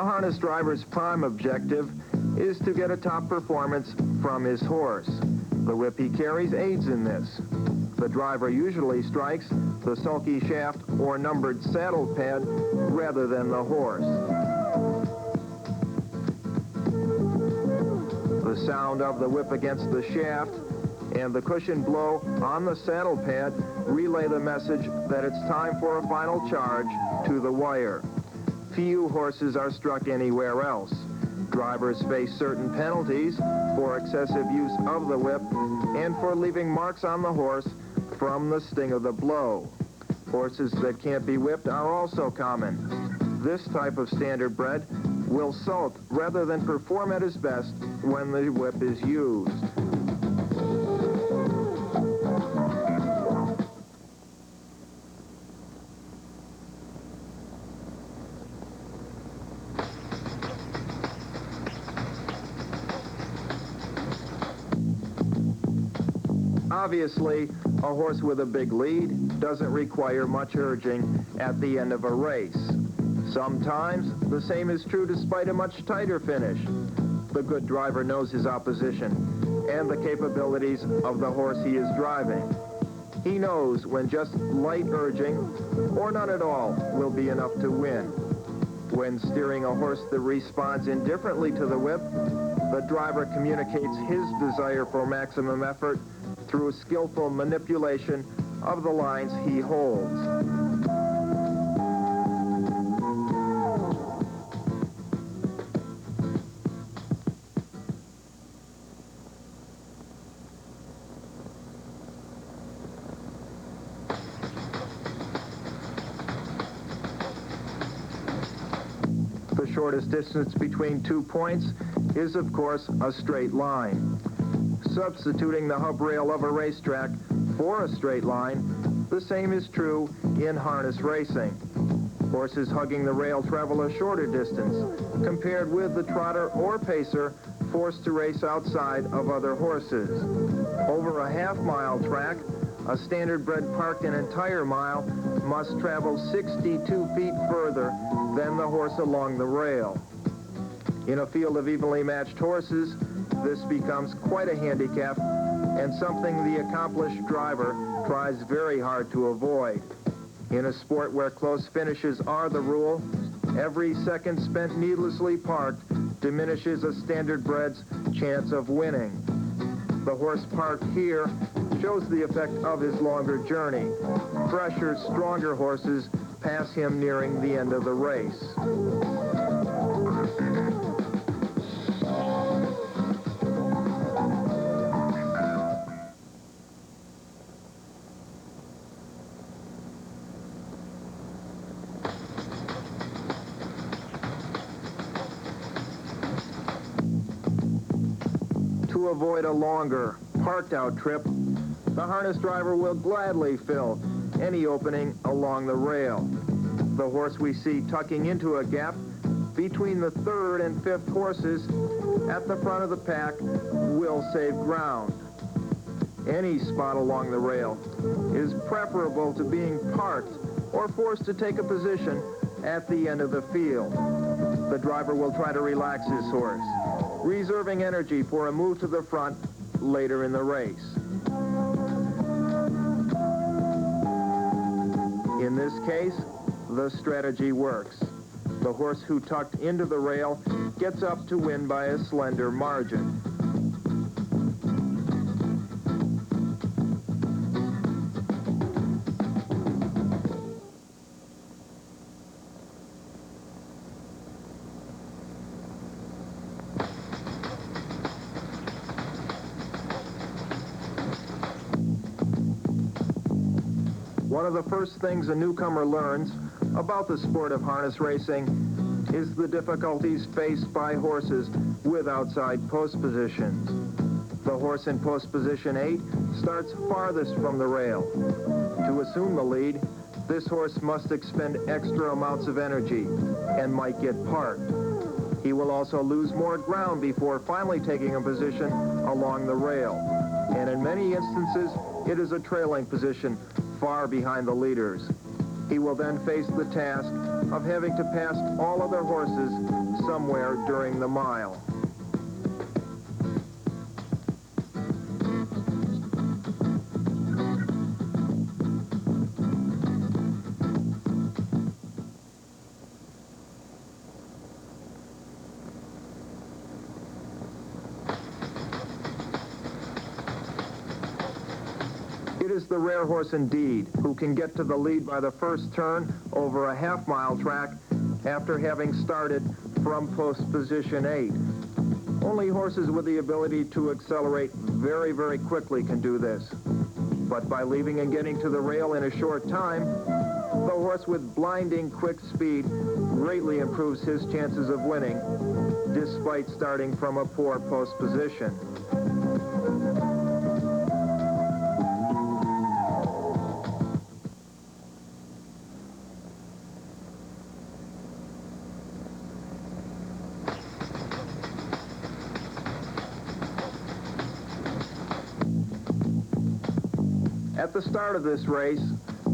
harness driver's prime objective is to get a top performance from his horse. The whip he carries aids in this. The driver usually strikes the sulky shaft or numbered saddle pad rather than the horse. The sound of the whip against the shaft and the cushion blow on the saddle pad relay the message that it's time for a final charge to the wire. Few horses are struck anywhere else. Drivers face certain penalties for excessive use of the whip and for leaving marks on the horse from the sting of the blow. Horses that can't be whipped are also common. This type of standard bred will sulk rather than perform at his best when the whip is used. Obviously, a horse with a big lead doesn't require much urging at the end of a race. Sometimes, the same is true despite a much tighter finish. The good driver knows his opposition and the capabilities of the horse he is driving. He knows when just light urging, or none at all, will be enough to win. When steering a horse that responds indifferently to the whip, the driver communicates his desire for maximum effort through skillful manipulation of the lines he holds. The shortest distance between 2 points is, of course, a straight line. Substituting the hub rail of a racetrack for a straight line, the same is true in harness racing. Horses hugging the rail travel a shorter distance compared with the trotter or pacer forced to race outside of other horses. Over a half-mile track, a standard bred parked an entire mile must travel 62 feet further than the horse along the rail. In a field of evenly matched horses, this becomes quite a handicap and something the accomplished driver tries very hard to avoid. In a sport where close finishes are the rule, every second spent needlessly parked diminishes a standard bred's chance of winning. The horse parked here shows the effect of his longer journey. Fresher, stronger horses pass him nearing the end of the race. To avoid a longer, parked-out trip, the harness driver will gladly fill any opening along the rail. The horse we see tucking into a gap between the third and fifth horses at the front of the pack will save ground. Any spot along the rail is preferable to being parked or forced to take a position at the end of the field. The driver will try to relax his horse, reserving energy for a move to the front later in the race. In this case, the strategy works. The horse who tucked into the rail gets up to win by a slender margin. One of the first things a newcomer learns about the sport of harness racing is the difficulties faced by horses with outside post positions. The horse in post position 8 starts farthest from the rail. To assume the lead, this horse must expend extra amounts of energy and might get parked. He will also lose more ground before finally taking a position along the rail. And in many instances, it is a trailing position far behind the leaders. He will then face the task of having to pass all other horses somewhere during the mile. It is the rare horse indeed who can get to the lead by the first turn over a half-mile track after having started from post position 8. Only horses with the ability to accelerate very, very quickly can do this. But by leaving and getting to the rail in a short time, the horse with blinding quick speed greatly improves his chances of winning, despite starting from a poor post position. At the start of this race,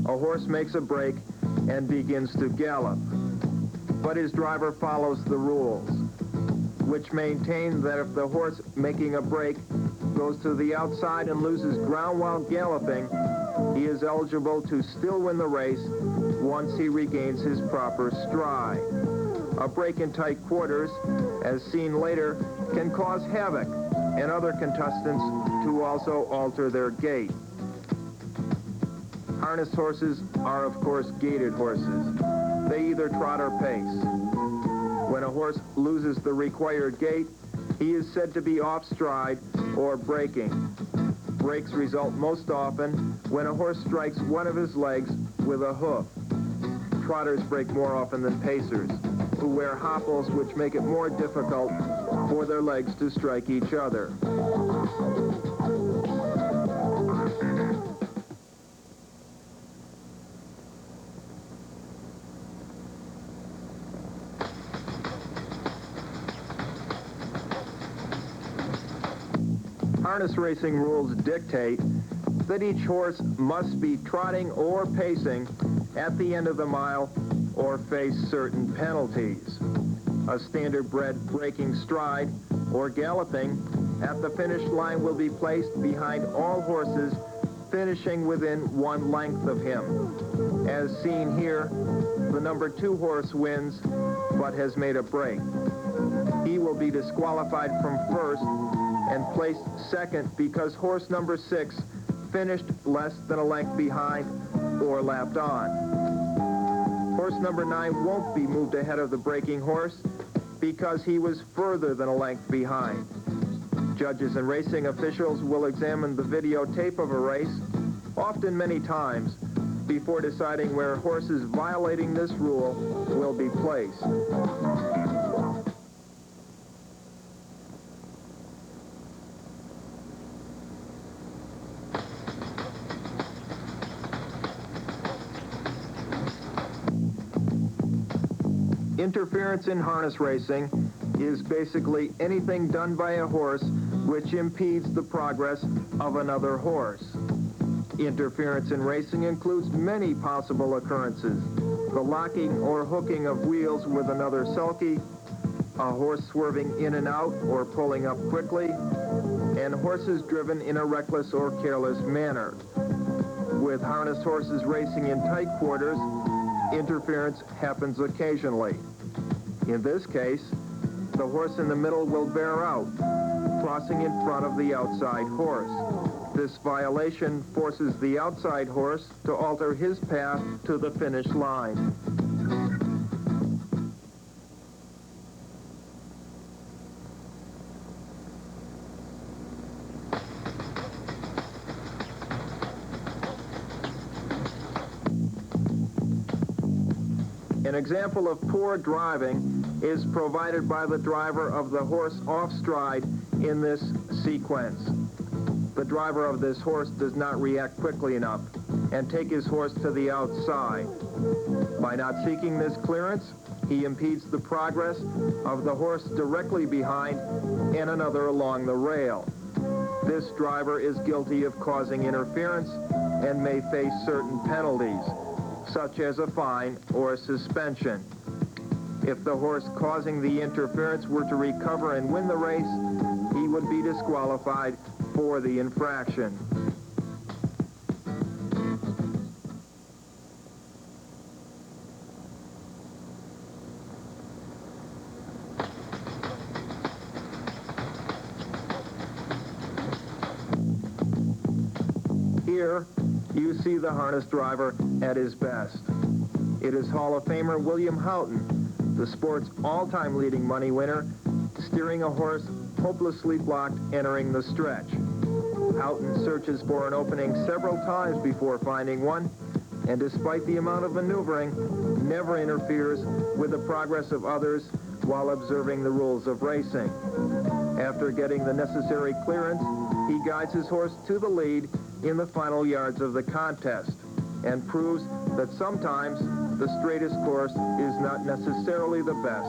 a horse makes a break and begins to gallop. But his driver follows the rules, which maintain that if the horse making a break goes to the outside and loses ground while galloping, he is eligible to still win the race once he regains his proper stride. A break in tight quarters, as seen later, can cause havoc and other contestants to also alter their gait. Harness horses are, of course, gaited horses. They either trot or pace. When a horse loses the required gait, he is said to be off stride or breaking. Breaks result most often when a horse strikes one of his legs with a hoof. Trotters break more often than pacers, who wear hopples which make it more difficult for their legs to strike each other. Harness racing rules dictate that each horse must be trotting or pacing at the end of the mile or face certain penalties. A standard-bred breaking stride or galloping at the finish line will be placed behind all horses finishing within one length of him. As seen here, the number 2 horse wins but has made a break. He will be disqualified from first and placed second because horse number 6 finished less than a length behind or lapped on. Horse number 9 won't be moved ahead of the breaking horse because he was further than a length behind. Judges and racing officials will examine the videotape of a race, often many times, before deciding where horses violating this rule will be placed. Interference in harness racing is basically anything done by a horse which impedes the progress of another horse. Interference in racing includes many possible occurrences: the locking or hooking of wheels with another sulky, a horse swerving in and out or pulling up quickly, and horses driven in a reckless or careless manner. With harness horses racing in tight quarters, interference happens occasionally. In this case, the horse in the middle will bear out, crossing in front of the outside horse. This violation forces the outside horse to alter his path to the finish line. An example of poor driving is provided by the driver of the horse off stride in this sequence. The driver of this horse does not react quickly enough and take his horse to the outside. By not seeking this clearance, he impedes the progress of the horse directly behind and another along the rail. This driver is guilty of causing interference and may face certain penalties, such as a fine or a suspension. If the horse causing the interference were to recover and win the race, he would be disqualified for the infraction. Here, you see the harness driver at his best. It is Hall of Famer William Houghton, the sport's all-time leading money winner, steering a horse hopelessly blocked entering the stretch. Houghton searches for an opening several times before finding one, and despite the amount of maneuvering, never interferes with the progress of others while observing the rules of racing. After getting the necessary clearance, he guides his horse to the lead in the final yards of the contest and proves that sometimes the straightest course is not necessarily the best.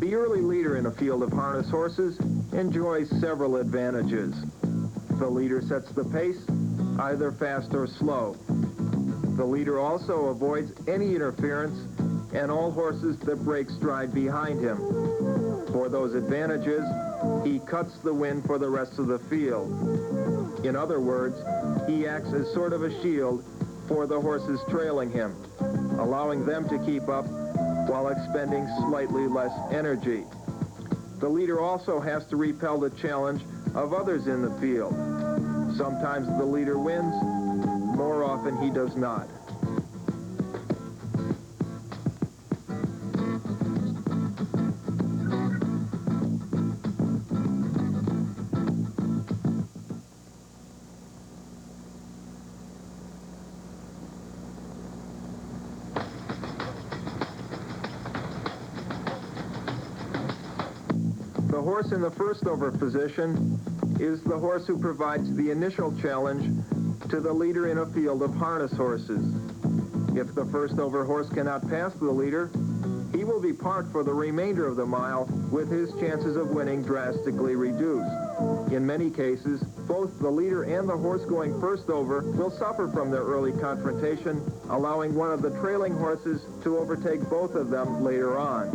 The early leader in a field of harness horses enjoys several advantages. The leader sets the pace, either fast or slow. The leader also avoids any interference and all horses that break stride behind him. For those advantages, he cuts the wind for the rest of the field. In other words, he acts as sort of a shield for the horses trailing him, allowing them to keep up while expending slightly less energy. The leader also has to repel the challenge of others in the field. Sometimes the leader wins, more often he does not. The horse in the first over position is the horse who provides the initial challenge to the leader in a field of harness horses. If the first over horse cannot pass the leader, he will be parked for the remainder of the mile with his chances of winning drastically reduced. In many cases, both the leader and the horse going first over will suffer from their early confrontation, allowing one of the trailing horses to overtake both of them later on.